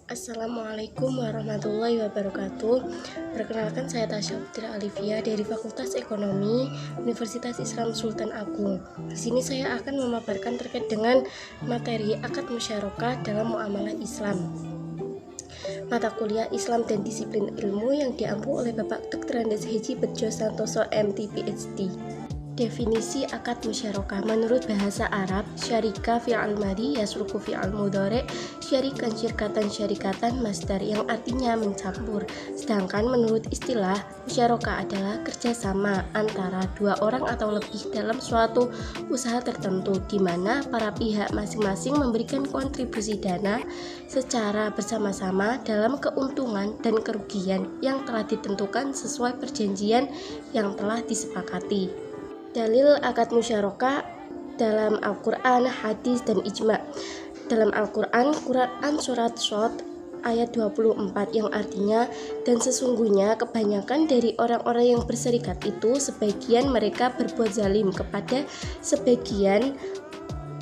Assalamualaikum warahmatullahi wabarakatuh. Perkenalkan, saya Tasya Putri Alivia dari Fakultas Ekonomi Universitas Islam Sultan Agung. Di sini saya akan memaparkan terkait dengan materi akad musyarakah dalam muamalah Islam. Mata kuliah Islam dan Disiplin Ilmu yang diampu oleh Bapak Dr. Andes Haji Bejo Santoso MT PhD. Definisi akad musyarakah menurut bahasa Arab, syarika fi'al madi yasruku fi'al mudhari, syarikan syirkatan syarikatan masdar yang artinya mencampur. Sedangkan menurut istilah, musyarakah adalah kerjasama antara dua orang atau lebih dalam suatu usaha tertentu, di mana para pihak masing-masing memberikan kontribusi dana secara bersama-sama dalam keuntungan dan kerugian yang telah ditentukan sesuai perjanjian yang telah disepakati. Dalil akad musyarakah dalam Al-Quran, hadis, dan ijma. Dalam Al-Quran, Quran surat Shad ayat 24 yang artinya, dan sesungguhnya kebanyakan dari orang-orang yang berserikat itu sebagian mereka berbuat zalim kepada sebagian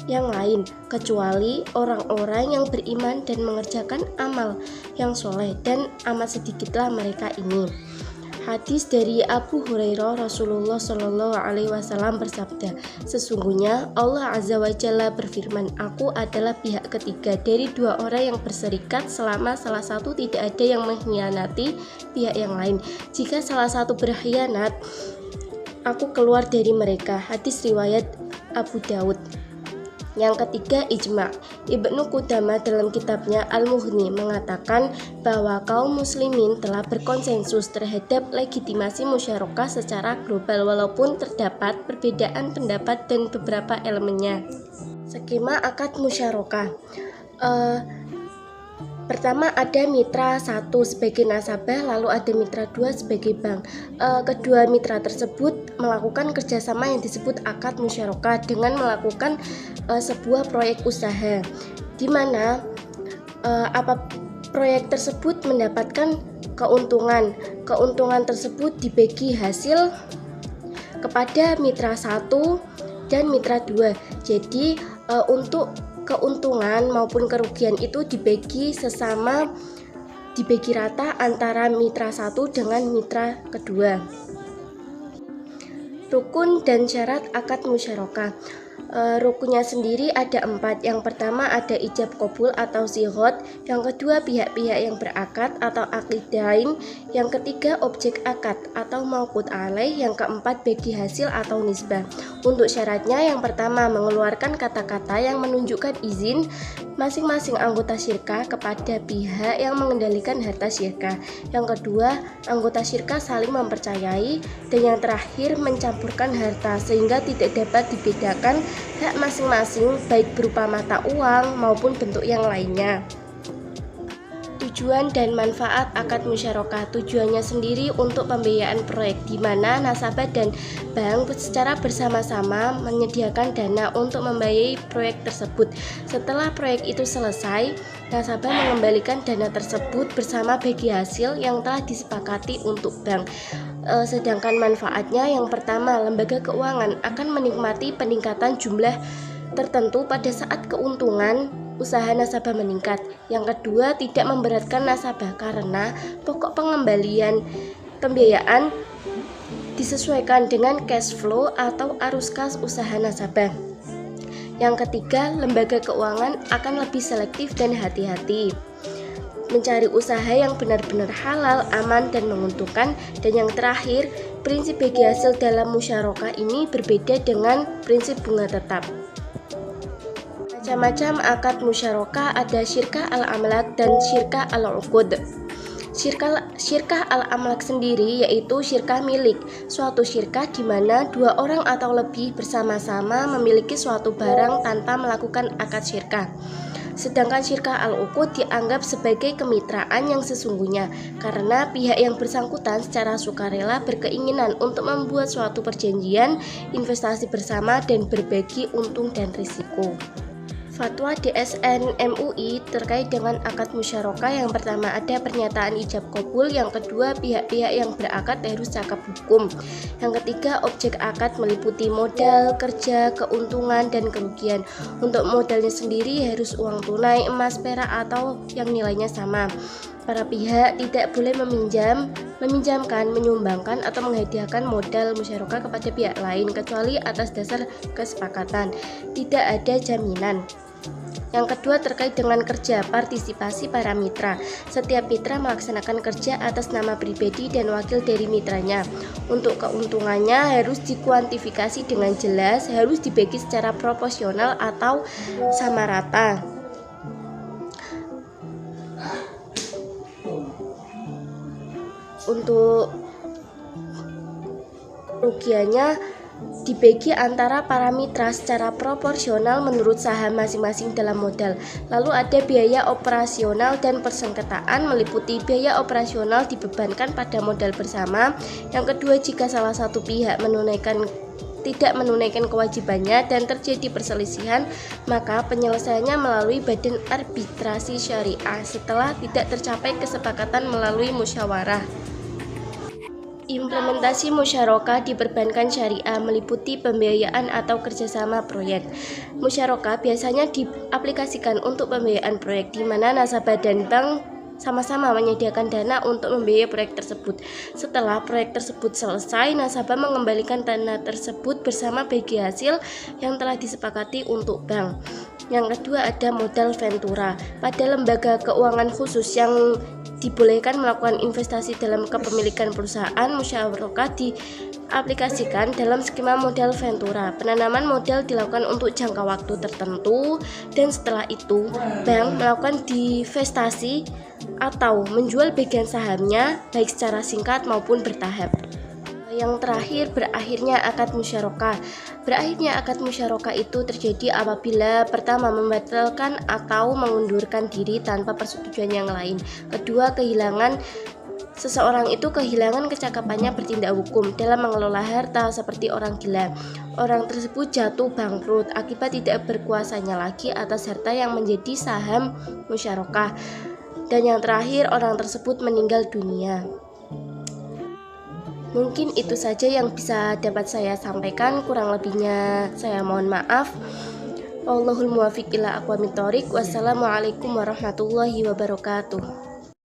yang lain, kecuali orang-orang yang beriman dan mengerjakan amal yang soleh, dan amat sedikitlah mereka ini. Hadis dari Abu Hurairah, Rasulullah Shallallahu Alaihi Wasallam bersabda, sesungguhnya Allah Azza wa Jalla berfirman, aku adalah pihak ketiga dari dua orang yang berserikat selama salah satu tidak ada yang mengkhianati pihak yang lain. Jika salah satu berkhianat, aku keluar dari mereka. Hadis riwayat Abu Daud. Yang ketiga, ijma. Ibnu Qudamah dalam kitabnya Al-Mughni mengatakan bahwa kaum muslimin telah berkonsensus terhadap legitimasi musyarakah secara global walaupun terdapat perbedaan pendapat dan beberapa elemennya. Skema akad musyarakah. Pertama ada mitra 1 sebagai nasabah, lalu ada mitra 2 sebagai bank. Kedua mitra tersebut melakukan kerjasama yang disebut akad musyarakah dengan melakukan sebuah proyek usaha, di mana proyek tersebut mendapatkan keuntungan. Keuntungan tersebut dibagi hasil kepada mitra 1 dan mitra 2. Jadi untuk keuntungan maupun kerugian itu dibagi rata antara mitra 1 dengan mitra kedua. Rukun dan syarat akad musyarakah. Rukunnya sendiri ada 4. Yang pertama ada ijab qabul atau sighot. Yang kedua pihak-pihak yang berakad atau aqidain. Yang ketiga objek akad atau mauqud alaih. Yang keempat bagi hasil atau nisbah. Untuk syaratnya, yang pertama mengeluarkan kata-kata yang menunjukkan izin masing-masing anggota syirkah kepada pihak yang mengendalikan harta syirkah. Yang kedua, anggota syirkah saling mempercayai. Dan yang terakhir, mencampurkan harta sehingga tidak dapat dibedakan hak masing-masing baik berupa mata uang maupun bentuk yang lainnya. Tujuan dan manfaat akad musyarakah. Tujuannya sendiri untuk pembiayaan proyek, di mana nasabah dan bank secara bersama-sama menyediakan dana untuk membiayai proyek tersebut. Setelah proyek itu selesai, nasabah mengembalikan dana tersebut bersama bagi hasil yang telah disepakati untuk bank. Sedangkan manfaatnya, yang pertama, lembaga keuangan akan menikmati peningkatan jumlah tertentu pada saat keuntungan usaha nasabah meningkat. Yang kedua, tidak memberatkan nasabah karena pokok pengembalian pembiayaan disesuaikan dengan cash flow atau arus kas usaha nasabah. Yang ketiga, lembaga keuangan akan lebih selektif dan hati-hati mencari usaha yang benar-benar halal, aman, dan menguntungkan. Dan yang terakhir, prinsip bagi hasil dalam musyarakah ini berbeda dengan prinsip bunga tetap. Macam-macam akad musyarakah ada syirkah al-amlak dan syirkah al-uqud. Syirkah al-amlak sendiri yaitu syirkah milik. Suatu syirkah di mana dua orang atau lebih bersama-sama memiliki suatu barang tanpa melakukan akad syirkah. Sedangkan syirkah al-uqud dianggap sebagai kemitraan yang sesungguhnya karena pihak yang bersangkutan secara sukarela berkeinginan untuk membuat suatu perjanjian investasi bersama dan berbagi untung dan risiko. Fatwa DSN MUI terkait dengan akad musyarakah. Yang pertama, ada pernyataan ijab kabul. Yang kedua, pihak-pihak yang berakad harus cakap hukum. Yang ketiga, objek akad meliputi modal, kerja, keuntungan, dan kerugian. Untuk modalnya sendiri harus uang tunai, emas, perak, atau yang nilainya sama. Para pihak tidak boleh meminjamkan, menyumbangkan, atau menghadiahkan modal musyarakah kepada pihak lain kecuali atas dasar kesepakatan. Tidak ada jaminan. Yang kedua, terkait dengan kerja partisipasi para mitra. Setiap mitra melaksanakan kerja atas nama pribadi dan wakil dari mitranya. Untuk keuntungannya harus dikuantifikasi dengan jelas, harus dibagi secara proporsional atau sama rata. Untuk kerugiannya dibagi antara para mitra secara proporsional menurut saham masing-masing dalam modal. Lalu ada biaya operasional dan persengketaan, meliputi biaya operasional dibebankan pada modal bersama. Yang kedua, jika salah satu pihak tidak menunaikan kewajibannya dan terjadi perselisihan, maka penyelesaiannya melalui badan arbitrasi syariah setelah tidak tercapai kesepakatan melalui musyawarah. Implementasi musyarakah di perbankan syariah meliputi pembiayaan atau kerjasama proyek. Musyarakah biasanya diaplikasikan untuk pembiayaan proyek di mana nasabah dan bank sama-sama menyediakan dana untuk membiayai proyek tersebut. Setelah proyek tersebut selesai, nasabah mengembalikan dana tersebut bersama bagi hasil yang telah disepakati untuk bank. Yang kedua, ada modal ventura. Pada lembaga keuangan khusus yang dibolehkan melakukan investasi dalam kepemilikan perusahaan, musyarakah diaplikasikan dalam skema modal ventura. Penanaman modal dilakukan untuk jangka waktu tertentu dan setelah itu bank melakukan divestasi atau menjual bagian sahamnya baik secara singkat maupun bertahap. Yang terakhir, berakhirnya akad musyarakah. Berakhirnya akad musyarakah itu terjadi apabila pertama, membatalkan atau mengundurkan diri tanpa persetujuan yang lain. Kedua, seseorang itu kehilangan kecakapannya bertindak hukum dalam mengelola harta seperti orang gila. Orang tersebut jatuh bangkrut akibat tidak berkuasanya lagi atas harta yang menjadi saham musyarakah. Dan yang terakhir, orang tersebut meninggal dunia. Mungkin itu saja yang bisa dapat saya sampaikan, kurang lebihnya saya mohon maaf. Wallahul muwaffiq ila aqwamit thoriq. Wassalamualaikum warahmatullahi wabarakatuh.